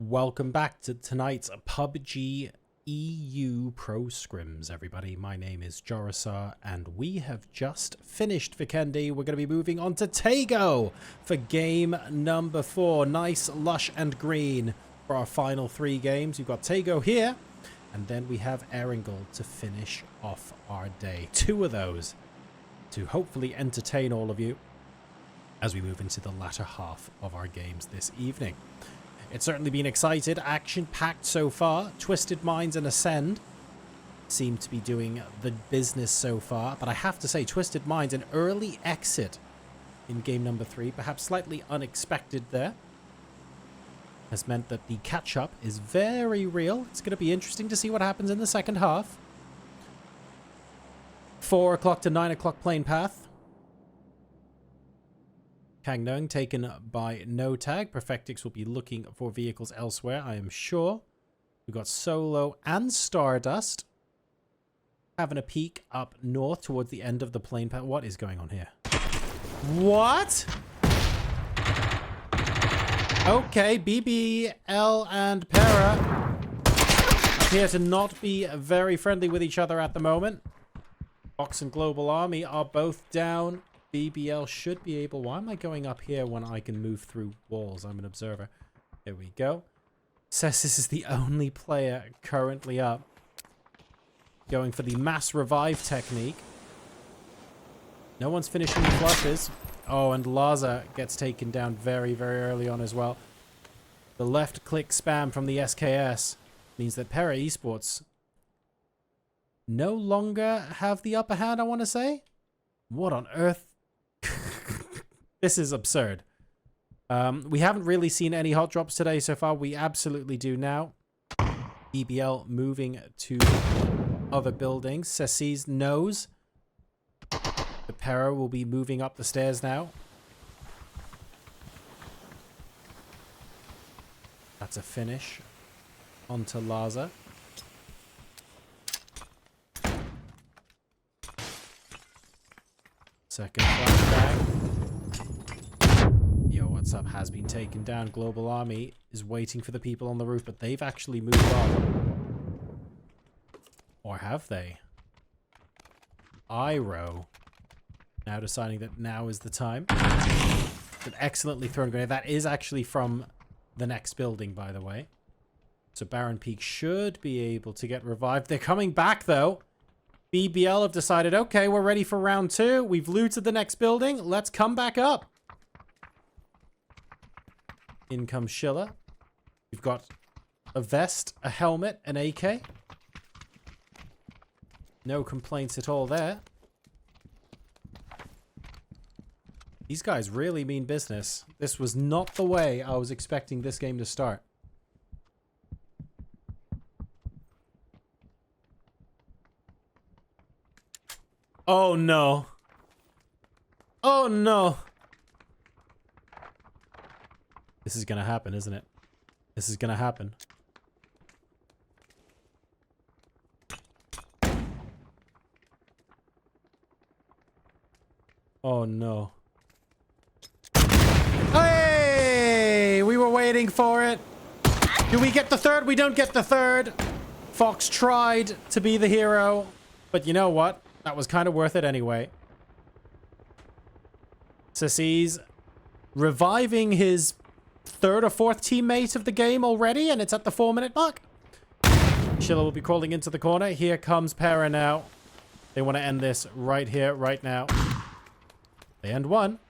Welcome back to tonight's PUBG EU Pro Scrims, everybody. My name is Jorisar, and we have just finished Vikendi. We're going to be moving on to Tago for game number 4. Nice, lush, and green for our final 3 games. We've got Tago here, and then we have Erangel to finish off our day. 2 of those to hopefully entertain all of you as we move into the latter half of our games this evening. It's certainly been excited, action-packed so far. Twisted Minds and Ascend seem to be doing the business so far. But I have to say, Twisted Minds, an early exit in game number 3, perhaps slightly unexpected there, has meant that the catch-up is very real. It's going to be interesting to see what happens in the second half. 4 o'clock to 9 o'clock plane path. Kangnung taken by No Tag. Perfectix will be looking for vehicles elsewhere, I am sure. We've got Solo and Stardust having a peek up north towards the end of the plane path. What is going on here? What? Okay, BBL and Para appear to not be very friendly with each other at the moment. Fox and Global Army are both down. BBL should be able... Why am I going up here when I can move through walls? I'm an observer. There we go. Says this is the only player currently up. Going for the mass revive technique. No one's finishing the flushes. Oh, and Laza gets taken down very, very early on as well. The left click spam from the SKS means that Para Esports no longer have the upper hand, I want to say. What on earth? This is absurd. We haven't really seen any hot drops today so far. We absolutely do now. BBL moving to other buildings. Cecise knows. The Para will be moving up the stairs now. That's a finish. Onto Laza. Second flashback. Yo, what's up? Has been taken down. Global Army is waiting for the people on the roof, but they've actually moved on. Or have they? Iro now deciding that now is the time. An excellently thrown grenade. That is actually from the next building, by the way. So Baron Peak should be able to get revived. They're coming back, though. BBL have decided, okay, we're ready for round 2. We've looted the next building. Let's come back up. In comes Schiller. We've got a vest, a helmet, an AK. No complaints at all there. These guys really mean business. This was not the way I was expecting this game to start. Oh no. Oh no. This is gonna happen, isn't it? This is gonna happen. Oh no. Hey! We were waiting for it. Do we get the third? We don't get the third. Fox tried to be the hero, but you know what? That was kind of worth it anyway. Cecise reviving his 3rd or 4th teammate of the game already, and it's at the 4-minute mark. Schiller will be crawling into the corner. Here comes Para now. They want to end this right here, right now. They end 1.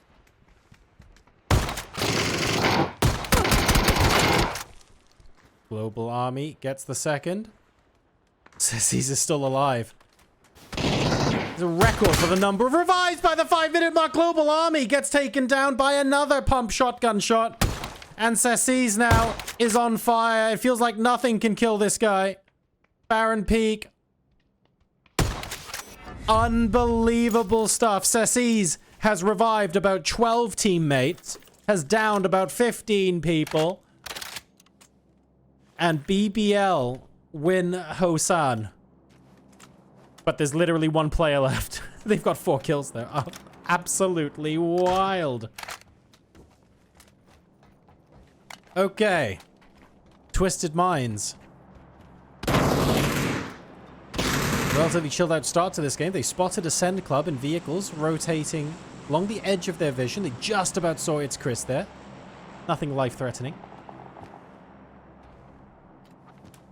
Global Army gets the 2nd. Cecise is still alive. It's a record for the number of revives by the 5-minute mark. Global Army gets taken down by another pump shotgun shot. And Cecise now is on fire. It feels like nothing can kill this guy. Baron Peak. Unbelievable stuff. Cecise has revived about 12 teammates. Has downed about 15 people. And BBL win Hosan. But there's literally 1 player left. They've got 4 kills there. Oh, absolutely wild. Okay. Twisted Minds. Relatively chilled out start to this game. They spotted Ascend Club in vehicles rotating along the edge of their vision. They just about saw its Chris there. Nothing life-threatening.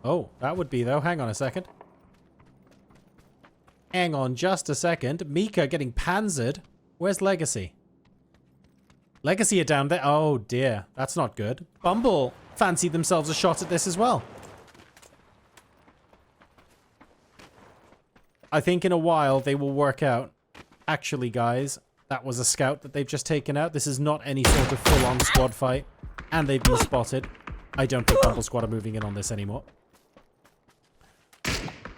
Oh, that would be though. Hang on a second. Hang on just a second. Mika getting panzered. Where's Legacy? Legacy are down there. Oh dear. That's not good. Bumble fancied themselves a shot at this as well. I think in a while they will work out. Actually, guys, that was a scout that they've just taken out. This is not any sort of full-on squad fight. And they've been spotted. I don't think Bumble Squad are moving in on this anymore.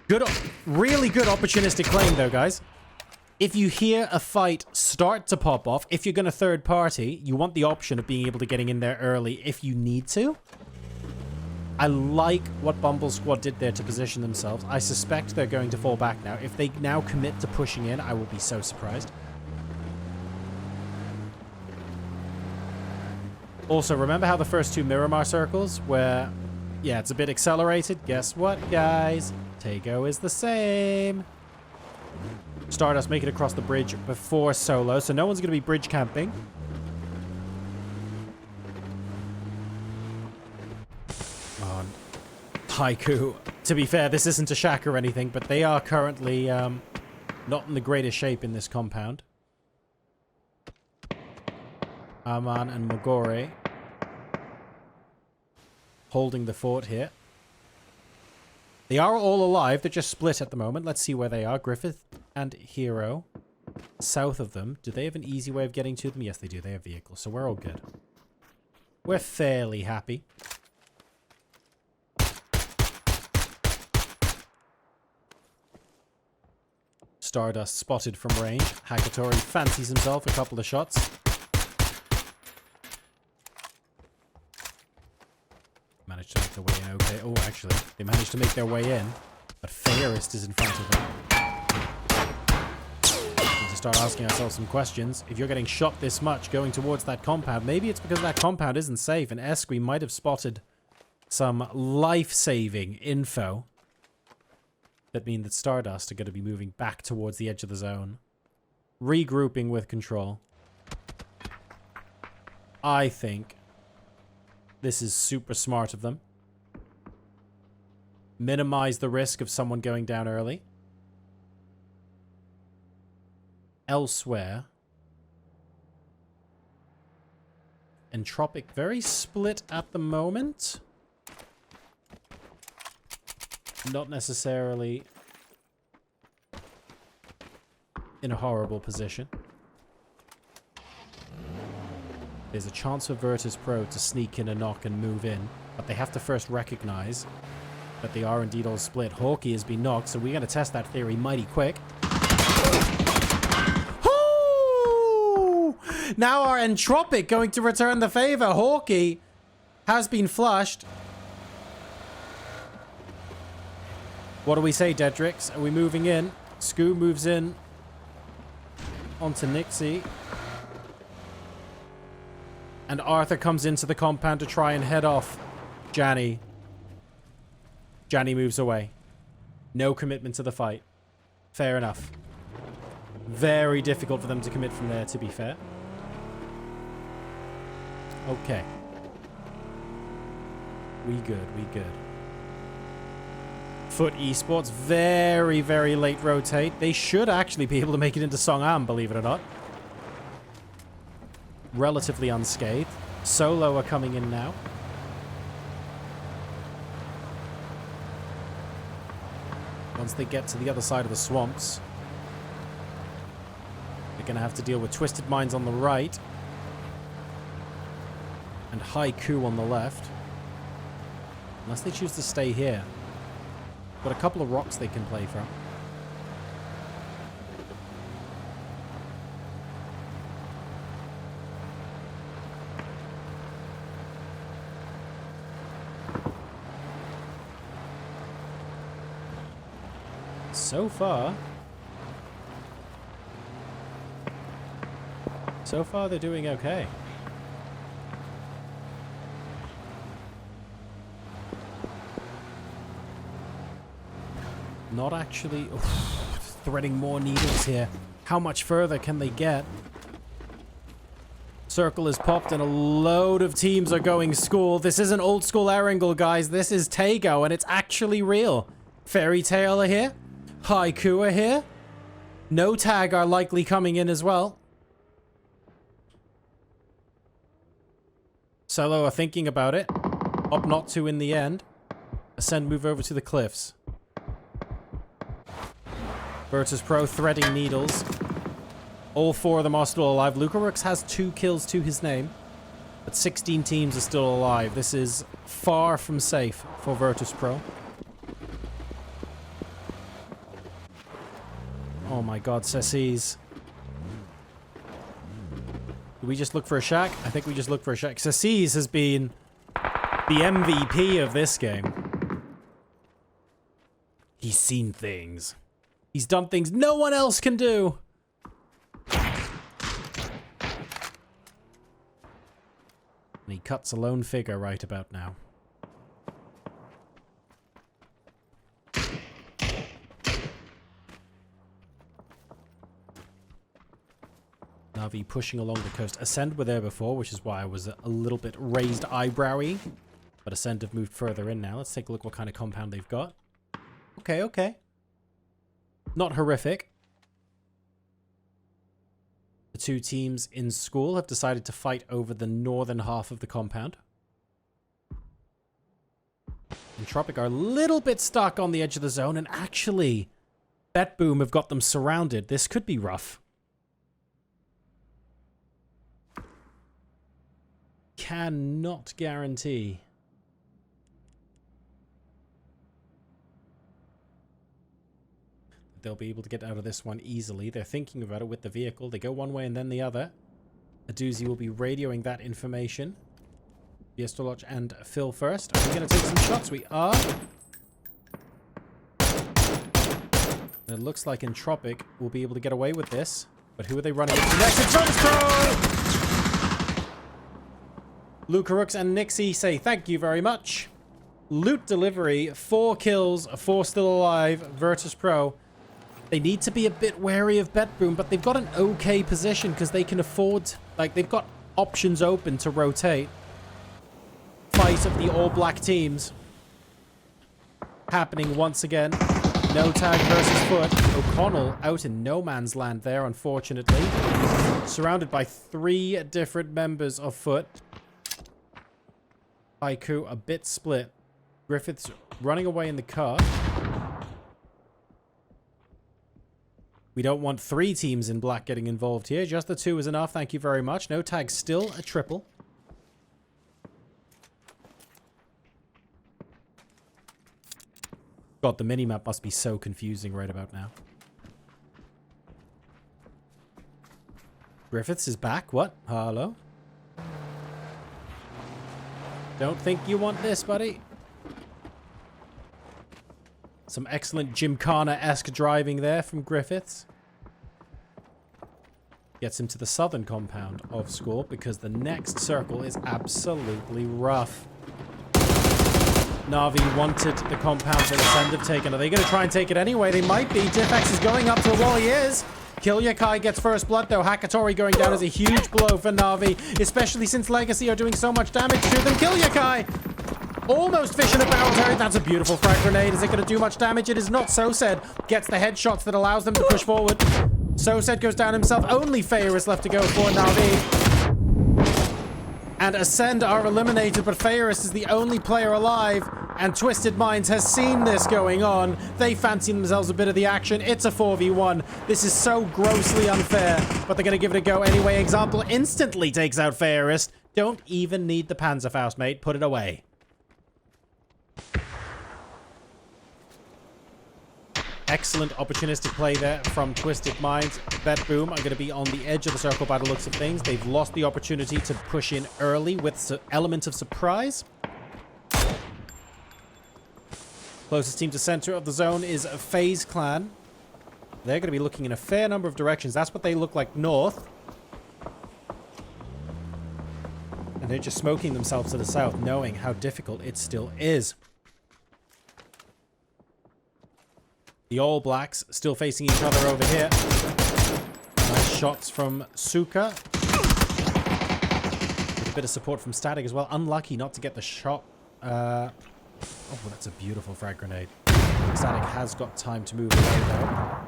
Good, really good opportunistic claim, though, guys. If you hear a fight start to pop off, if you're going to third party, you want the option of being able to getting in there early if you need to. I like what Bumble Squad did there to position themselves. I suspect they're going to fall back now. If they now commit to pushing in, I will be so surprised. Also, remember how the first two Miramar circles where, yeah, it's a bit accelerated? Guess what, guys? Tego is the same. Stardust make it across the bridge before Solo, so no one's going to be bridge camping. Haiku. To be fair, this isn't a shack or anything, but they are currently not in the greatest shape in this compound. Aman and Mogore holding the fort here. They are all alive. They're just split at the moment. Let's see where they are. Griffith and Hero. South of them. Do they have an easy way of getting to them? Yes, they do. They have vehicles, so we're all good. We're fairly happy. Stardust spotted from range. Hakatori fancies himself a couple of shots. Managed to make their way in okay. Oh, actually, they managed to make their way in, but Fairist is in front of them. We need to start asking ourselves some questions. If you're getting shot this much going towards that compound, maybe it's because that compound isn't safe, and Esqui might have spotted some life-saving info that mean that Stardust are going to be moving back towards the edge of the zone. Regrouping with Control. I think this is super smart of them. Minimize the risk of someone going down early. Elsewhere. Entropic very split at the moment. Not necessarily in a horrible position. There's a chance for Virtus Pro to sneak in a knock and move in, but they have to first recognize that they are indeed all split. Hawkeye has been knocked, so we're going to test that theory mighty quick. Now our Entropic going to return the favor. Hawkeye has been flushed. What do we say, Dedrix? Are we moving in? Scoo moves in onto Nixie. And Arthur comes into the compound to try and head off Janny. Janny moves away. No commitment to the fight. Fair enough. Very difficult for them to commit from there, to be fair. Okay. We good, we good. Foot Esports, very, very late rotate. They should actually be able to make it into Songam, believe it or not. Relatively unscathed. Solo are coming in now. Once they get to the other side of the swamps, they're going to have to deal with Twisted Minds on the right and Haiku on the left. Unless they choose to stay here. Got a couple of rocks they can play from. So far they're doing okay. Not actually... Oof, threading more needles here. How much further can they get? Circle is popped and a load of teams are going school. This isn't old school Erangel, guys. This is Tago, and it's actually real. Fairy Tale are here. Haiku are here. No Tag are likely coming in as well. Cello are thinking about it. Opt not to in the end. Ascend move over to the cliffs. Virtus Pro threading needles. All 4 of them are still alive. Lucarux has 2 kills to his name. But 16 teams are still alive. This is far from safe for Virtus Pro. Oh my god, Cessis. Do we just look for a shack? I think we just look for a shack. Cessis has been the MVP of this game. He's seen things. He's done things no one else can do. And he cuts a lone figure right about now. Navi pushing along the coast. Ascend were there before, which is why I was a little bit raised eyebrowy. But Ascend have moved further in now. Let's take a look what kind of compound they've got. Okay, okay. Not horrific. The 2 teams in school have decided to fight over the northern half of the compound. Entropic are a little bit stuck on the edge of the zone, and actually, Bet Boom have got them surrounded. This could be rough. Cannot guarantee. They'll be able to get out of this one easily. They're thinking about it with the vehicle. They go one way and then the other. Aduzi will be radioing that information. Biestoloch and Phil first. Are we going to take some shots? We are. And it looks like Entropic will be able to get away with this. But who are they running into next? It's Virtus Pro! Lucarux and Nixie say thank you very much. Loot delivery. 4 kills. 4 still alive. Virtus Pro. They need to be a bit wary of Bet Boom, but they've got an okay position because they can afford... Like, they've got options open to rotate. Fight of the all-black teams. Happening once again. No Tag versus Foot. O'Connell out in no man's land there, unfortunately. Surrounded by 3 different members of Foot. Haiku a bit split. Griffith's running away in the car. We don't want 3 teams in black getting involved here. Just the 2 is enough. Thank you very much. No Tag, still a triple. God, the minimap must be so confusing right about now. Griffiths is back. What? Hello? Don't think you want this, buddy. Some excellent Gymkhana-esque driving there from Griffiths. Gets him to the southern compound of school because the next circle is absolutely rough. Navi wanted the compound that Ascend have taken. Are they going to try and take it anyway? They might be. Diffex is going up to the wall. He is. Kilyakai gets first blood, though. Hakatori going down is a huge blow for Navi, especially since Legacy are doing so much damage to them. Kilyakai almost fishing a barrel turret. That's a beautiful frag grenade. Is it going to do much damage? It is not. Sosed gets the headshots that allows them to push forward. Sosed goes down himself. Only Fair is left to go for Navi. And Ascend are eliminated, but Fairus is the only player alive. And Twisted Minds has seen this going on. They fancy themselves a bit of the action. It's a 4v1. This is so grossly unfair, but they're going to give it a go anyway. Example instantly takes out Fairus. Don't even need the Panzerfaust, mate. Put it away. Excellent opportunistic play there from Twisted Minds. Bet Boom are going to be on the edge of the circle by the looks of things. They've lost the opportunity to push in early with an element of surprise. Closest team to center of the zone is FaZe Clan. They're going to be looking in a fair number of directions. That's what they look like north. And they're just smoking themselves to the south, knowing how difficult it still is. The All Blacks still facing each other over here. Nice shots from Suka. With a bit of support from Static as well. Unlucky not to get the shot. Oh, that's a beautiful frag grenade. Static has got time to move away though.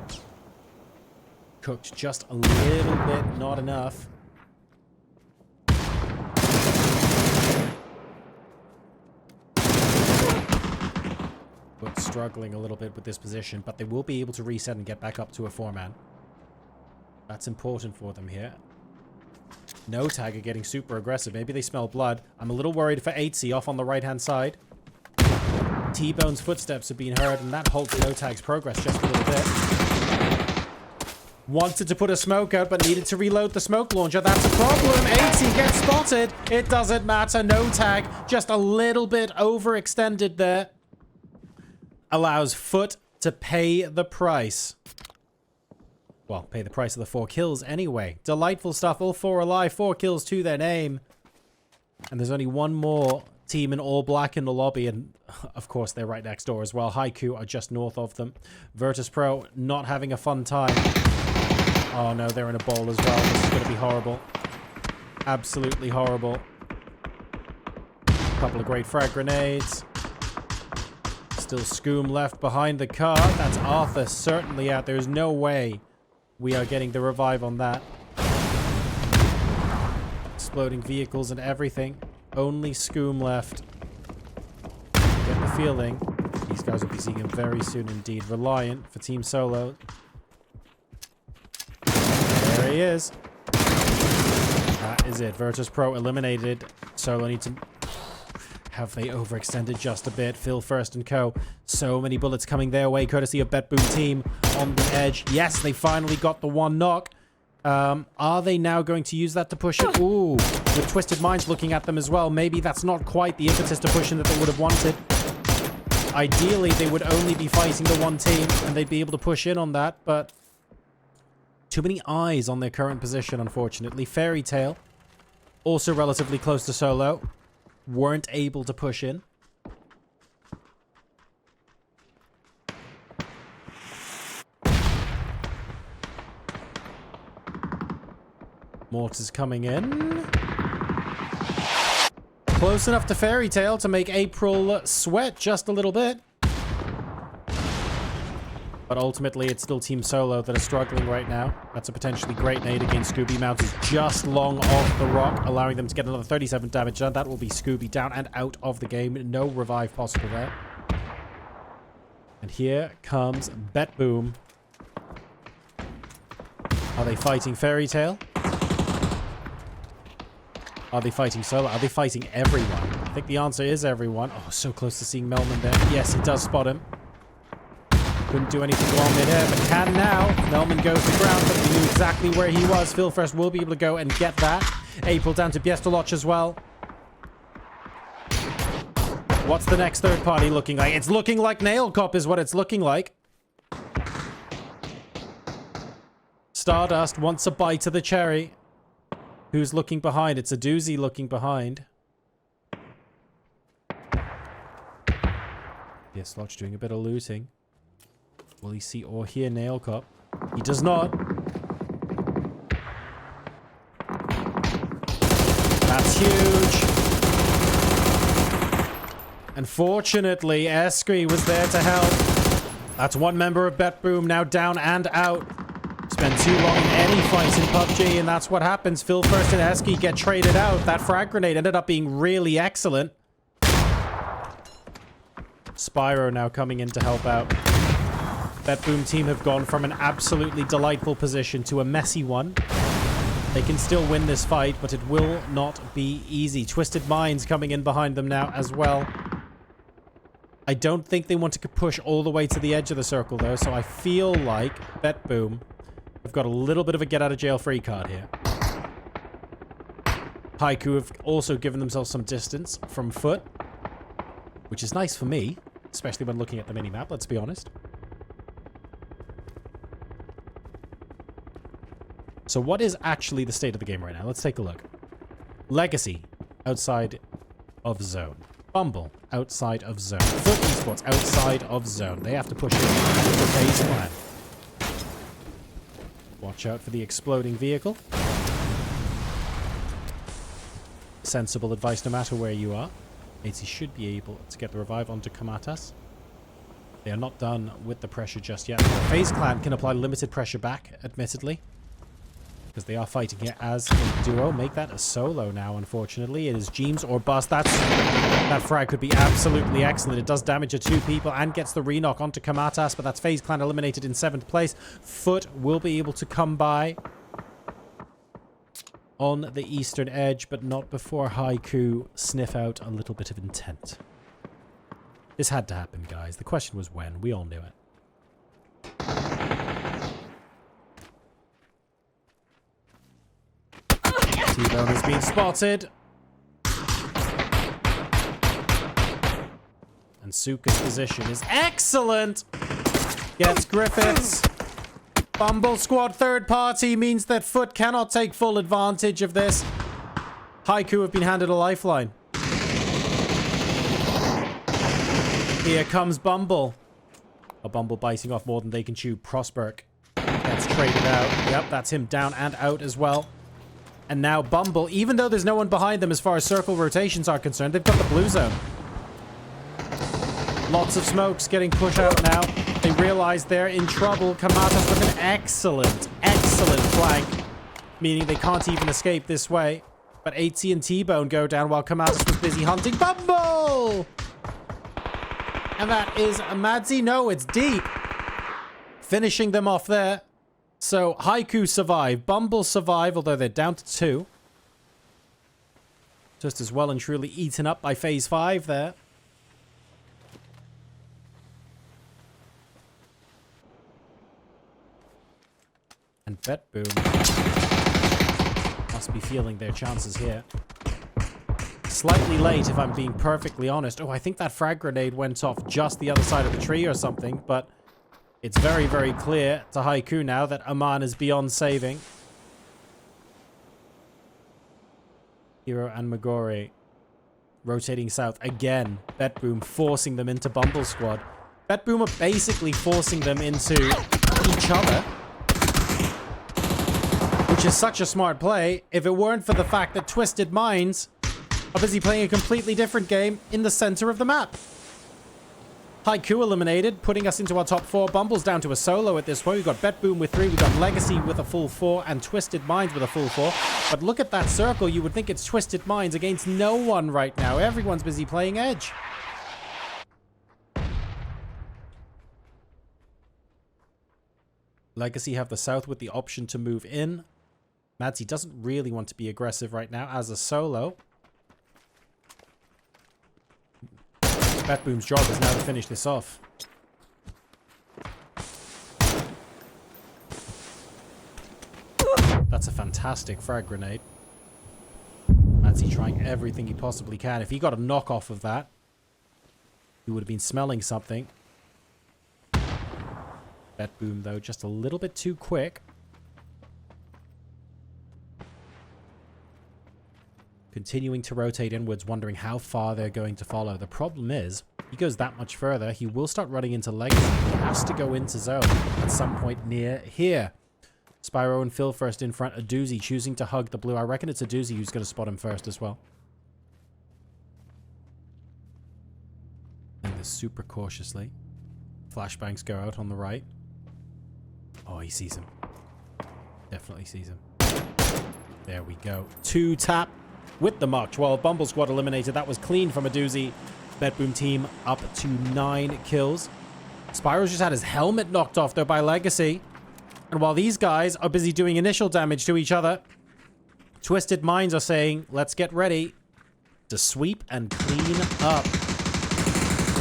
Cooked just a little bit, not enough. But struggling a little bit with this position, but they will be able to reset and get back up to a 4-man. That's important for them here. No Tag are getting super aggressive. Maybe they smell blood. I'm a little worried for 8C off on the right-hand side. T-Bone's footsteps have been heard, and that halts No Tag's progress just a little bit. Wanted to put a smoke out, but needed to reload the smoke launcher. That's a problem. 8C gets spotted. It doesn't matter. No Tag just a little bit overextended there. Allows Foot to pay the price. Well, pay the price of the 4 kills anyway. Delightful stuff. All 4 alive. 4 kills to their name. And there's only one more team in all black in the lobby. And, of course, they're right next door as well. Haiku are just north of them. Virtus Pro not having a fun time. Oh, no. They're in a bowl as well. This is going to be horrible. Absolutely horrible. A couple of great frag grenades. Still Scoom left behind the car. That's Arthur certainly out. There's no way we are getting the revive on that. Exploding vehicles and everything. Only Scoom left. I get the feeling these guys will be seeing him very soon indeed. Reliant for Team Solo. There he is. That is it. Virtus Pro eliminated. Solo need to... Have they overextended just a bit? Phil First and co. So many bullets coming their way, courtesy of Bet Boom Team on the edge. Yes, they finally got the 1 knock. Are they now going to use that to push it? Ooh, with Twisted Minds looking at them as well. Maybe that's not quite the impetus to push in that they would have wanted. Ideally, they would only be fighting the 1 team, and they'd be able to push in on that, but... Too many eyes on their current position, unfortunately. Fairy Tail, also relatively close to Solo. Weren't able to push in. Mortis coming in. Close enough to Fairy Tail to make April sweat just a little bit. But ultimately, it's still Team Solo that are struggling right now. That's a potentially great nade against Scooby. Mounts is just long off the rock, allowing them to get another 37 damage done. That will be Scooby down and out of the game. No revive possible there. And here comes Bet Boom. Are they fighting Fairy Tail? Are they fighting Solo? Are they fighting everyone? I think the answer is everyone. Oh, so close to seeing Melman there. Yes, it does spot him. Couldn't do anything while mid-air, but can now. Melman goes to ground, but he knew exactly where he was. Phil First will be able to go and get that. April down to Biestoloch as well. What's the next third party looking like? It's looking like Nail Cop is what it's looking like. Stardust wants a bite of the cherry. Who's looking behind? It's a doozy looking behind. Biestoloch doing a bit of looting. Will he see or hear Nail Cop? He does not. That's huge. Unfortunately, Eskri was there to help. That's 1 member of Bet Boom now down and out. Spend too long in any fight in PUBG, and that's what happens. Phil First and Eskri get traded out. That frag grenade ended up being really excellent. Spyro now coming in to help out. Bet Boom Team have gone from an absolutely delightful position to a messy one. They can still win this fight, but it will not be easy. Twisted Minds coming in behind them now as well. I don't think they want to push all the way to the edge of the circle, though, so I feel like Bet Boom have got a little bit of a get-out-of-jail-free card here. Haiku have also given themselves some distance from Foot, which is nice for me, especially when looking at the minimap, let's be honest. So what is actually the state of the game right now? Let's take a look. Legacy outside of zone. Bumble, outside of zone. Foot Esports, outside of zone. They have to push in the phase plan. Watch out for the exploding vehicle. Sensible advice no matter where you are. AC should be able to get the revive onto Kamatas. They are not done with the pressure just yet. The FaZe Clan can apply limited pressure back, admittedly. Because they are fighting it as a duo. Make that a solo now, unfortunately. It is Jeems or bust. That frag could be absolutely excellent. It does damage to 2 people and gets the re-knock onto Kamatas, but that's FaZe Clan eliminated in 7th place. Foot will be able to come by on the eastern edge, but not before Haiku sniff out a little bit of intent. This had to happen, guys. The question was when. We all knew it. T-Bone has been spotted. And Suka's position is excellent. Gets Griffiths. Bumble Squad third party means that Foot cannot take full advantage of this. Haiku have been handed a lifeline. Here comes Bumble. A Bumble biting off more than they can chew. Prosperk gets traded out. Yep, that's him down and out as well. And now Bumble, even though there's no one behind them as far as circle rotations are concerned, they've got the blue zone. Lots of smokes getting pushed out now. They realize they're in trouble. Kamatas with an excellent flank. Meaning they can't even escape this way. But AT and T-Bone go down while Kamatas was busy hunting Bumble! And that is Madzi. No, it's Deep. Finishing them off there. So Haiku survive. Bumble survive, although they're down to 2. Just as well and truly eaten up by Phase 5 there. And BetBoom must be feeling their chances here. Slightly late, if I'm being perfectly honest. Oh, I think that frag grenade went off just the other side of the tree or something, but it's very, very clear to Haiku now that Aman is beyond saving. Hero and Magori rotating south again. BetBoom forcing them into Bumble Squad. BetBoom are basically forcing them into each other, which is such a smart play. If it weren't for the fact that Twisted Minds are busy playing a completely different game in the center of the map. Haiku eliminated, putting us into our top 4. Bumble's down to a solo at this point. We've got BetBoom with 3. We've got Legacy with a full 4. And Twisted Minds with a full 4. But look at that circle. You would think it's Twisted Minds against no one right now. Everyone's busy playing Edge. Legacy have the south with the option to move in. Madzi doesn't really want to be aggressive right now as a solo. BetBoom's job is now to finish this off. That's a fantastic frag grenade. Madzi trying everything he possibly can. If he got a knock off of that, he would have been smelling something. BetBoom, though, just a little bit too quick. Continuing to rotate inwards, wondering how far they're going to follow. The problem is, he goes that much further, he will start running into Legacy. He has to go into zone at some point near here. Spyro and Phil first in front. Aduzi choosing to hug the blue. I reckon it's Aduzi who's going to spot him first as well. And this super cautiously. Flashbangs go out on the right. Oh, he sees him. Definitely sees him. There we go. 2 tap. With the Mark 12, Bumble Squad eliminated. That was clean from a doozy. BetBoom team up to 9 kills. Spyro's just had his helmet knocked off, though, by Legacy. And while these guys are busy doing initial damage to each other, Twisted Minds are saying, let's get ready to sweep and clean up.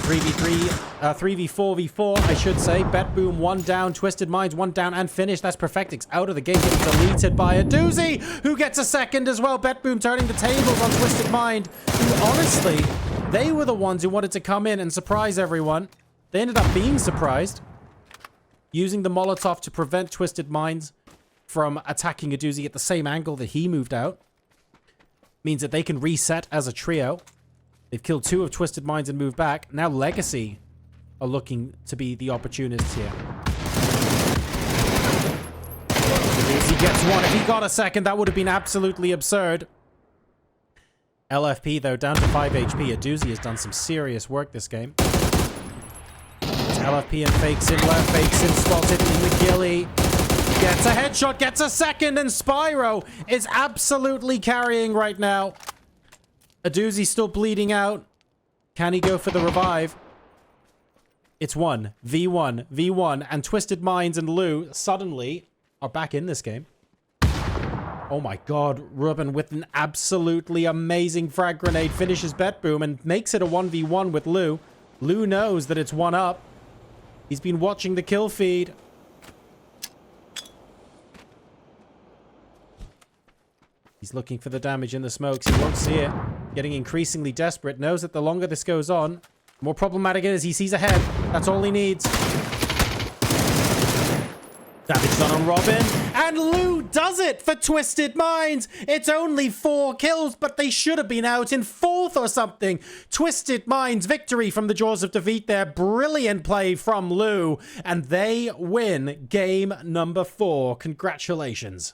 3v4v4, I should say. BetBoom 1 down, Twisted Minds 1 down and finished. That's Perfectix out of the game, getting deleted by a doozy, who gets a second as well. BetBoom turning the tables on Twisted Mind, who honestly, they were the ones who wanted to come in and surprise everyone. They ended up being surprised, using the Molotov to prevent Twisted Minds from attacking a doozy at the same angle that he moved out. Means that they can reset as a trio. They've killed 2 of Twisted Minds and moved back. Now Legacy are looking to be the opportunists here. He gets one. If he got a second, that would have been absolutely absurd. LFP, though, down to 5 HP. Aduzi has done some serious work this game. It's LFP and fakes in left, fakes in, spotted in the ghillie. Gets a headshot, gets a second, and Spyro is absolutely carrying right now. Aduzi's still bleeding out. Can he go for the revive? It's 1v1, and Twisted Minds and Lou suddenly are back in this game. Oh my god, Ruben with an absolutely amazing frag grenade finishes Bet Boom and makes it a 1v1 with Lou. Lou knows that it's 1 up. He's been watching the kill feed. He's looking for the damage in the smokes. He won't see it. Getting increasingly desperate. Knows that the longer this goes on, the more problematic it is. He sees ahead. That's all he needs. Damage done on Robin. And Lou does it for Twisted Minds. It's only 4 kills, but they should have been out in 4th or something. Twisted Minds victory from the jaws of defeat there. Brilliant play from Lou. And they win game number 4. Congratulations.